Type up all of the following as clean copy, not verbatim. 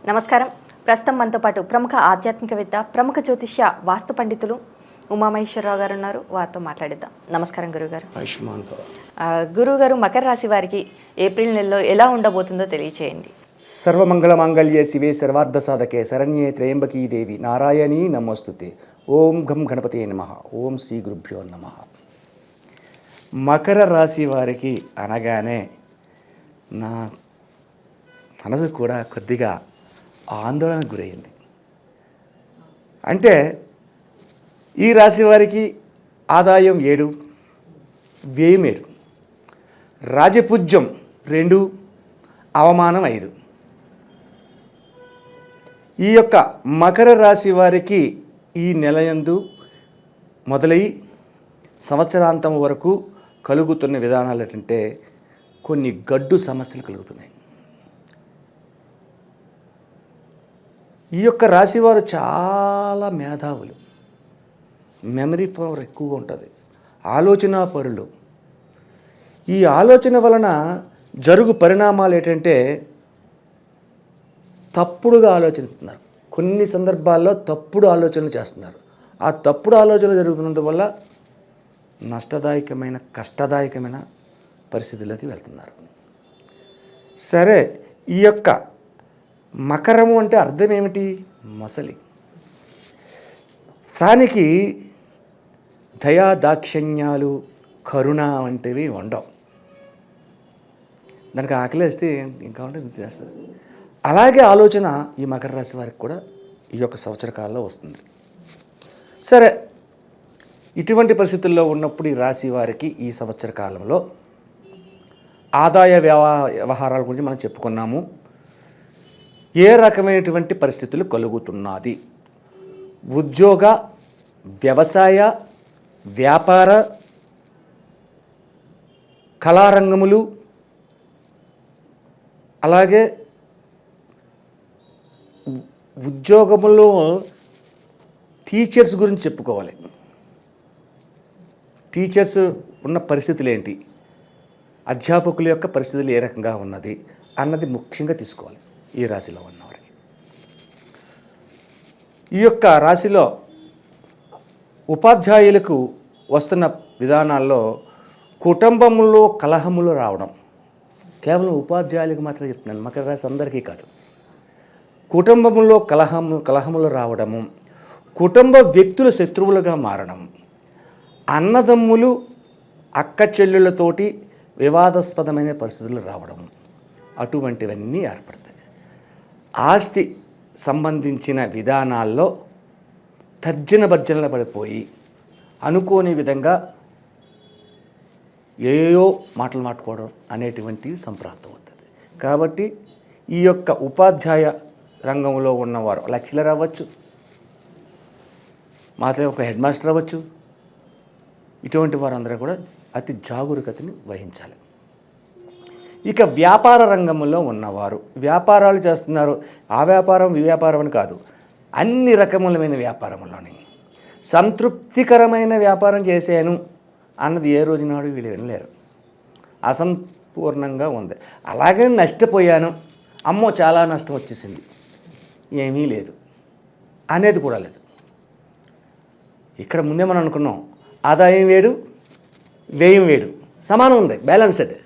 నమస్కారం. ప్రస్తుతం మనతో పాటు ప్రముఖ ఆధ్యాత్మికవేత్త, ప్రముఖ జ్యోతిష్య వాస్తు పండితులు ఉమామహేశ్వరరావు గారు ఉన్నారు. వారితో మాట్లాడిద్దాం. నమస్కారం గురుగారు. గురుగారు, మకర రాశి వారికి ఏప్రిల్ నెలలో ఎలా ఉండబోతుందో తెలియచేయండి. సర్వమంగళ మాంగళ్యే శివే సర్వార్థ సాధకే శరణ్యే త్రయంబకీ దేవి నారాయణీ నమోస్తుతే. ఓం గం గణపతే నమః. ఓం శ్రీ గురుభ్యో నమః. మకర రాశి వారికి అనగానే నా మనసు కూడా కొద్దిగా ఆందోళనకు గురైంది. అంటే ఈ రాశి వారికి ఆదాయం 7, వ్యయం 7, రాజపూజ్యం 2, అవమానం 5. ఈ యొక్క మకర రాశి వారికి ఈ నెలయందు మొదలై సంవత్సరాంతం వరకు కలుగుతున్న విధానాలు ఏంటంటే కొన్ని గడ్డు సమస్యలు కలుగుతున్నాయి. ఈ యొక్క రాశివారు చాలా మేధావులు, మెమరీ పవర్ ఎక్కువగా ఉంటుంది, ఆలోచనా పరులు. ఈ ఆలోచన వలన జరుగు పరిణామాలు ఏంటంటే తప్పుడుగా ఆలోచిస్తున్నారు. కొన్ని సందర్భాల్లో తప్పుడు ఆలోచనలు చేస్తున్నారు. ఆ తప్పుడు ఆలోచనలు జరుగుతున్నందువల్ల నష్టదాయకమైన, కష్టదాయకమైన పరిస్థితుల్లోకి వెళ్తున్నారు. సరే, ఈ యొక్క మకరము అంటే అర్థం ఏమిటి? మొసలి. దానికి దయా దాక్షిణ్యాలు, కరుణ వంటివి ఉండవు. దానికి ఆకలేస్తే ఇంకా ఉంటే తినేస్తుంది. అలాగే ఆలోచన ఈ మకర రాశి వారికి కూడా ఈ యొక్క సంవత్సర కాలంలో వస్తుంది. సరే, ఇటువంటి పరిస్థితుల్లో ఉన్నప్పుడు ఈ రాశి వారికి ఈ సంవత్సర కాలంలో ఆదాయ వ్యవహారాల గురించి మనం చెప్పుకున్నాము. ఏ రకమైనటువంటి పరిస్థితులు కలుగుతున్నది? ఉద్యోగ, వ్యవసాయ, వ్యాపార, కళారంగములు, అలాగే ఉద్యోగములో టీచర్స్ గురించి చెప్పుకోవాలి. టీచర్స్ ఉన్న పరిస్థితులు ఏంటి, అధ్యాపకుల యొక్క పరిస్థితులు ఏ రకంగా ఉన్నది అన్నది ముఖ్యంగా తీసుకోవాలి ఈ రాశిలో ఉన్నవారికి. ఈ యొక్క రాశిలో ఉపాధ్యాయులకు వస్తున్న విధానాల్లో కుటుంబంలో కలహములు రావడం, కేవలం ఉపాధ్యాయులకు మాత్రమే చెప్తున్నాను, మకర రాశి అందరికీ కాదు. కుటుంబంలో కలహములు రావడము, కుటుంబ వ్యక్తులు శత్రువులుగా మారడం, అన్నదమ్ములు అక్క చెల్లెళ్ళతోటి వివాదాస్పదమైన పరిస్థితులు రావడం, అటువంటివన్నీ ఏర్పడతాయి. ఆస్తి సంబంధించిన విధానాల్లో తర్జన భర్జనలు పడిపోయి అనుకోని విధంగా ఏయో మాటలు మాట్లాడుకోవడం అనేటువంటివి సంప్రాప్తం అవుతుంది. కాబట్టి ఈ యొక్క ఉపాధ్యాయ రంగంలో ఉన్నవారు లెక్చరర్ అవ్వచ్చు, మాత్రమే ఒక హెడ్ మాస్టర్ అవ్వచ్చు, ఇటువంటి వారందరూ కూడా అతి జాగరూకతని వహించాలి. ఇక వ్యాపార రంగంలో ఉన్నవారు వ్యాపారాలు చేస్తున్నారు. ఆ వ్యాపారం ఈ వ్యాపారం అని కాదు, అన్ని రకములమైన వ్యాపారంలోని సంతృప్తికరమైన వ్యాపారం చేశాను అన్నది ఏ రోజు నాడు వీళ్ళు వినలేరు. అసంపూర్ణంగా ఉంది. అలాగే నష్టపోయాను, అమ్మో చాలా నష్టం వచ్చేసింది, ఏమీ లేదు అనేది కూడా లేదు. ఇక్కడ ముందే మనం అనుకున్నాం, ఆదాయం 7, వ్యయం 7 సమానం ఉంది, బ్యాలెన్స్డ్.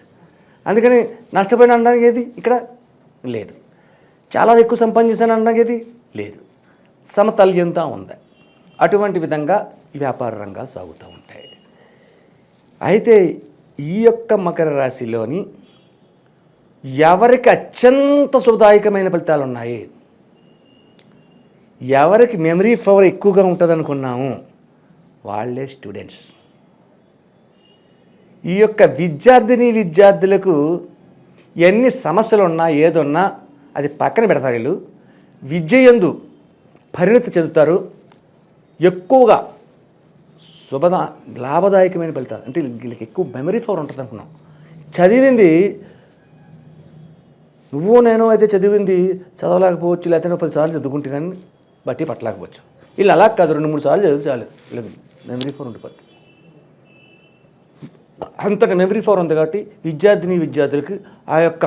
అందుకని నష్టపోయిన అనడానికి ఏది ఇక్కడ లేదు, చాలా ఎక్కువ సంపాదించాను అనడానికి ఏది లేదు, సమతల్యంతో ఉంది. అటువంటి విధంగా వ్యాపార రంగాలు సాగుతూ ఉంటాయి. అయితే ఈ యొక్క మకర రాశిలోని ఎవరికి అత్యంత శుభదాయకమైన ఫలితాలు ఉన్నాయి, ఎవరికి మెమరీ పవర్ ఎక్కువగా ఉంటుంది అనుకున్నాము, వాళ్ళే స్టూడెంట్స్. ఈ యొక్క విద్యార్థులకు ఎన్ని సమస్యలు ఉన్నా ఏదున్నా అది పక్కన పెడతారు. వీళ్ళు విద్య యందు పరిణతి చెందుతారు. ఎక్కువగా లాభదాయకమైన ఫలితాలు అంటే వీళ్ళకి ఎక్కువ మెమరీ పవర్ ఉంటుంది అనుకున్నాం. చదివింది నువ్వు నేను అయితే చదివింది చదవలేకపోవచ్చు, లేకపోతే 10 సార్లు చదువుకుంటే కానీ బట్టి పట్టలేకపోవచ్చు. వీళ్ళు అలా కాదు, 2-3 సార్లు చదివి చాలు, వీళ్ళకి మెమరీ పవర్ ఉండిపోద్ది. అంతగా మెమరీ పవర్ ఉంది. కాబట్టి విద్యార్థులకు ఆ యొక్క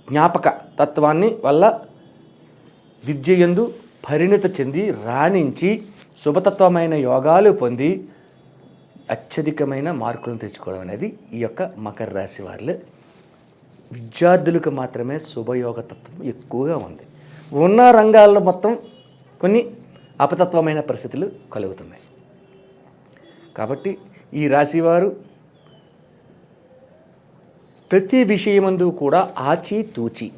జ్ఞాపక తత్వాన్ని వల్ల విద్యయందు పరిణిత చెంది రాణించి శుభతత్వమైన యోగాలు పొంది అత్యధికమైన మార్కులను తెచ్చుకోవడం అనేది ఈ యొక్క మకర రాశి వారిలో విద్యార్థులకు మాత్రమే శుభయోగతత్వం ఎక్కువగా ఉంది. ఉన్న రంగాల్లో మొత్తం కొన్ని అపతత్వమైన పరిస్థితులు కలుగుతున్నాయి. కాబట్టి ఈ రాశివారు ప్రతి విషయమందు కూడా ఆచితూచి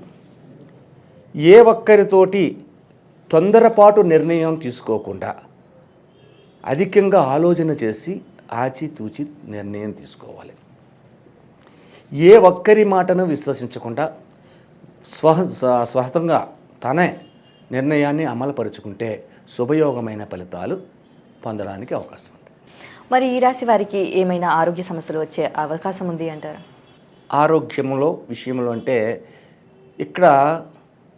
ఏ ఒక్కరితోటి తొందరపాటు నిర్ణయం తీసుకోకుండా అధికంగా ఆలోచన చేసి ఆచితూచి నిర్ణయం తీసుకోవాలి. ఏ ఒక్కరి మాటను విశ్వసించకుండా స్వతంగా తనే నిర్ణయాన్ని అమలుపరుచుకుంటే శుభయోగమైన ఫలితాలు పొందడానికి అవకాశం ఉంది. మరి ఈ రాశి వారికి ఏమైనా ఆరోగ్య సమస్యలు వచ్చే అవకాశం ఉంది అంటారా? ఆరోగ్యంలో విషయంలో అంటే ఇక్కడ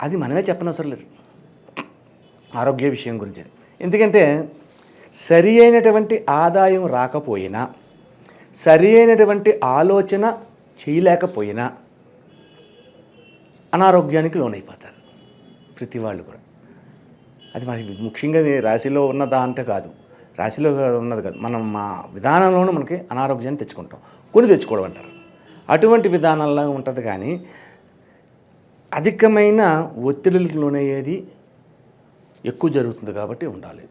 అది మనమే చెప్పనవసరం లేదు ఆరోగ్య విషయం గురించి. ఎందుకంటే సరి అయినటువంటి ఆదాయం రాకపోయినా, సరి అయినటువంటి ఆలోచన చేయలేకపోయినా అనారోగ్యానికి లోనైపోతారు ప్రతి వాళ్ళు కూడా. అది మనకి ముఖ్యంగా రాశిలో ఉన్నదా అంటే కాదు, రాశిలో ఉన్నది కాదు, మనం మా విధానంలోనూ మనకి అనారోగ్యాన్ని తెచ్చుకుంటాం, కొని తెచ్చుకోవడం అంటారు. అటువంటి విధానంలో ఉంటుంది. కానీ అధికమైన ఒత్తిడులకు లోనయ్యేది ఎక్కువ జరుగుతుంది కాబట్టి ఉండాలి.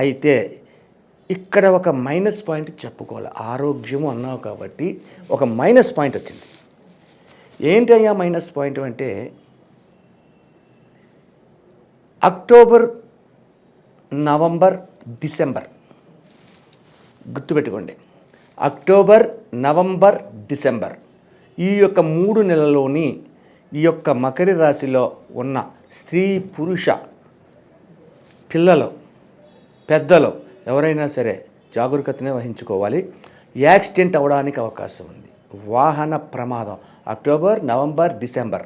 అయితే ఇక్కడ ఒక మైనస్ పాయింట్ చెప్పుకోవాలి. ఆరోగ్యము అన్నావు కాబట్టి ఒక మైనస్ పాయింట్ వచ్చింది. ఏంటి అయ్యా మైనస్ పాయింట్ అంటే, అక్టోబర్, నవంబర్, డిసెంబర్ గుర్తుపెట్టుకోండి. అక్టోబర్, నవంబర్, డిసెంబర్ ఈ యొక్క 3 నెలల్లోని ఈ యొక్క మకర రాశిలో ఉన్న స్త్రీ పురుష పిల్లలు పెద్దలు ఎవరైనా సరే జాగరూకతనే వహించుకోవాలి. యాక్సిడెంట్ అవ్వడానికి అవకాశం ఉంది. వాహన ప్రమాదం అక్టోబర్, నవంబర్, డిసెంబర్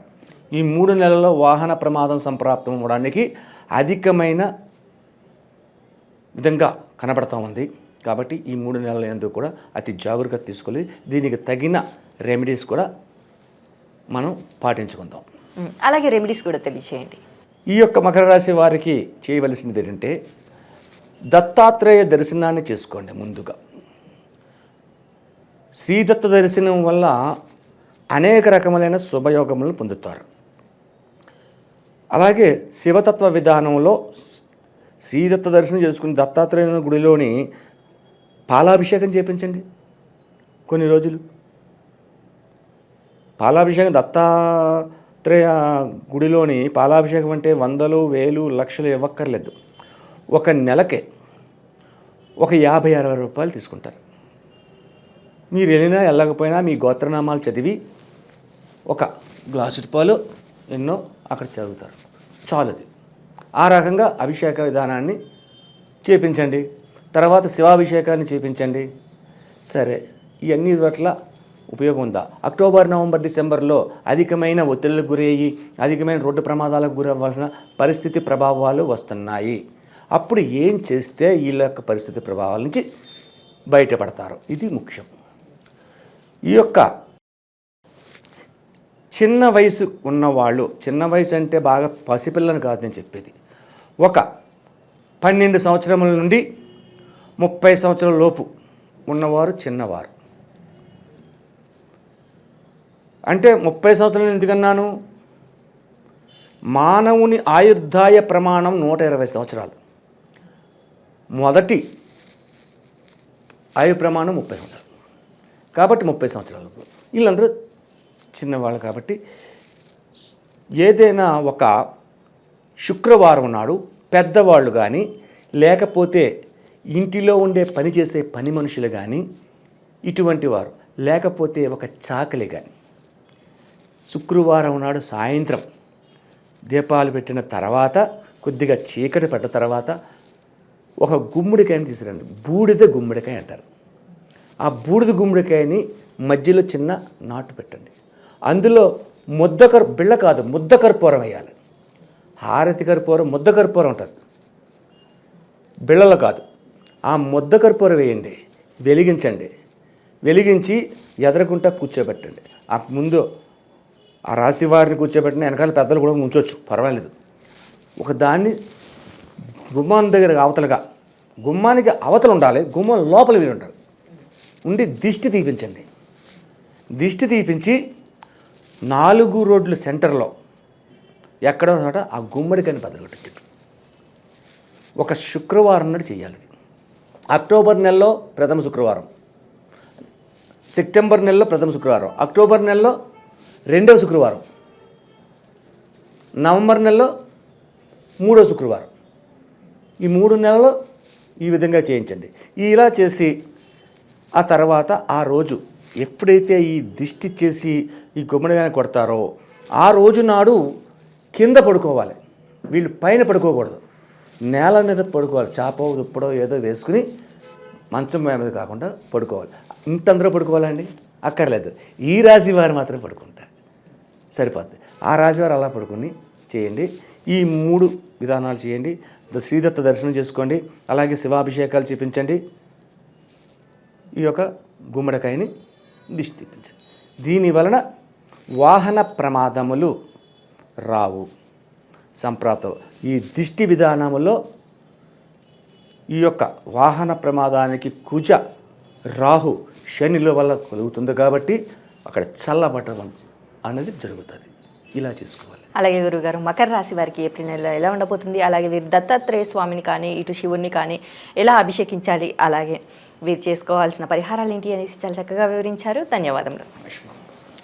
ఈ 3 నెలల్లో వాహన ప్రమాదం సంప్రాప్తం అవ్వడానికి అధికమైన విధంగా కనబడతా ఉంది. కాబట్టి ఈ 3 నెలల యందు కూడా అతి జాగరూకత తీసుకోవాలి. దీనికి తగిన రెమెడీస్ కూడా మనం పాటించుకుందాం. అలాగే రెమెడీస్ కూడా తెలియచేయండి. ఈ యొక్క మకర రాశి వారికి చేయవలసినది ఏంటంటే, దత్తాత్రేయ దర్శనాన్ని చేసుకోండి. ముందుగా శ్రీదత్త దర్శనం వల్ల అనేక రకములైన శుభయోగములను పొందుతారు. అలాగే శివతత్వ విధానంలో శ్రీదత్త దర్శనం చేసుకుని దత్తాత్రేయ గుడిలోని పాలాభిషేకం చేయించండి. కొన్ని రోజులు పాలాభిషేకం, దత్తాత్రేయ గుడిలోని పాలాభిషేకం అంటే 100,000, 1,000, లక్షలు ఇవ్వక్కర్లేదు. ఒక నెలకే ఒక 50-60 రూపాయలు తీసుకుంటారు. మీరు వెళ్ళినా వెళ్ళకపోయినా మీ గోత్రనామాలు చదివి ఒక గ్లాసు పాలు ఎన్నో అక్కడ చదువుతారు, చాలు. అది ఆ రకంగా అభిషేక విధానాన్ని చేపించండి. తర్వాత శివాభిషేకాన్ని చేపించండి. సరే, ఇవన్నీ పట్ల ఉపయోగం ఉందా? అక్టోబర్, నవంబర్, డిసెంబర్లో అధికమైన ఒత్తిళ్లకు గురయ్యి అధికమైన రోడ్డు ప్రమాదాలకు గురవ్వాల్సిన పరిస్థితి ప్రభావాలు వస్తున్నాయి. అప్పుడు ఏం చేస్తే వీళ్ళ యొక్క పరిస్థితి ప్రభావాల నుంచి బయటపడతారు, ఇది ముఖ్యం. ఈ యొక్క చిన్న వయసు ఉన్నవాళ్ళు, చిన్న వయసు అంటే బాగా పసిపిల్లని కాదు నేను చెప్పేది, ఒక 12 సంవత్సరముల నుండి 30 సంవత్సరాల లోపు ఉన్నవారు చిన్నవారు. అంటే 30 సంవత్సరాలు ఎందుకన్నాను? మానవుని ఆయుర్దాయ ప్రమాణం 120 సంవత్సరాలు. మొదటి ఆయు ప్రమాణం 30 సంవత్సరాలు. కాబట్టి 30 సంవత్సరాలు వీళ్ళందరూ చిన్నవాళ్ళు. కాబట్టి ఏదైనా ఒక శుక్రవారం నాడు పెద్దవాళ్ళు కానీ, లేకపోతే ఇంటిలో ఉండే పనిచేసే పని మనుషులు కానీ, ఇటువంటి వారు, లేకపోతే ఒక చాకలి కానీ శుక్రవారం నాడు సాయంత్రం దీపాలు పెట్టిన తర్వాత, కొద్దిగా చీకటి పడ్డ తర్వాత ఒక గుమ్మడికాయని తీసుకురండి. బూడిద గుమ్మడికాయ అంటారు. ఆ బూడిద గుమ్మడికాయని మధ్యలో చిన్న నాటు పెట్టండి. అందులో బిళ్ళ కాదు, ముద్ద కర్పూరం వేయాలి. హారతి కర్పూరం, ముద్ద కర్పూరం ఉంటుంది, బిళ్ళలు కాదు. ఆ ముద్ద కర్పూరం వేయండి, వెలిగించండి. వెలిగించి ఎదరకుంటా కూర్చోబెట్టండి. ఆ ముందు ఆ రాశి వారిని కూర్చోబెట్టిన, వెనకాల పెద్దలు కూడా ఉంచవచ్చు, పర్వాలేదు. ఒక దాన్ని గుమ్మాన్ దగ్గర అవతలగా, గుమ్మానికి అవతల ఉండాలి, గుమ్మం లోపల వీలు ఉండాలి, ఉండి దిష్టి తీపించండి. దిష్టి తీపించి 4 రోడ్ల సెంటర్లో ఎక్కడో చోట ఆ గుమ్మడికాయని బద్దలుగొట్టి ఒక శుక్రవారం నాడు చేయాలి. ఇది అక్టోబర్ నెలలో ప్రథమ శుక్రవారం, సెప్టెంబర్ నెలలో ప్రథమ శుక్రవారం, అక్టోబర్ నెలలో 2వ శుక్రవారం, నవంబర్ నెలలో 3వ శుక్రవారం. ఈ 3 నెలల్లో ఈ విధంగా చేయించండి. ఇలా చేసి ఆ తర్వాత ఆ రోజు ఎప్పుడైతే ఈ దిష్టి చేసి ఈ గుమ్మడికాయని కొడతారో ఆ రోజు నాడు కింద పడుకోవాలి. వీళ్ళు పైన పడుకోకూడదు, నేల మీద పడుకోవాలి. చాపో దుప్పడో ఏదో వేసుకుని మంచం మీద కాకుండా పడుకోవాలి. ఇంతందరూ పడుకోవాలండి అక్కర్లేదు, ఈ రాశి వారు మాత్రం పడుకుంటారు, సరిపోద్ది. ఆ రాశి వారు అలా పడుకుని చేయండి. ఈ 3 విధానాలు చేయండి. శ్రీదత్త దర్శనం చేసుకోండి, అలాగే శివాభిషేకాలు చేపించండి, ఈ యొక్క గుమ్మడికాయని దిష్టి తీపించండి. దీని వలన వాహన ప్రమాదములు రావు. సంప్రాతం ఈ దిష్టి విధానములో ఈ యొక్క వాహన ప్రమాదానికి కుజ, రాహు, శనిల వల్ల కలుగుతుంది కాబట్టి అక్కడ చల్లబట్టడం అనేది జరుగుతుంది. ఇలా చేసుకోవాలి. అలాగే గురుగారు, మకర రాశి వారికి ఏప్రిల్ నెలలో ఎలా ఉండబోతుంది, అలాగే వీరు దత్తాత్రేయ స్వామిని కానీ ఇటు శివుణ్ణి కానీ ఎలా అభిషేకించాలి, అలాగే వీరు చేసుకోవాల్సిన పరిహారాలు ఏంటి అనేసి చాలా చక్కగా వివరించారు. ధన్యవాదములు.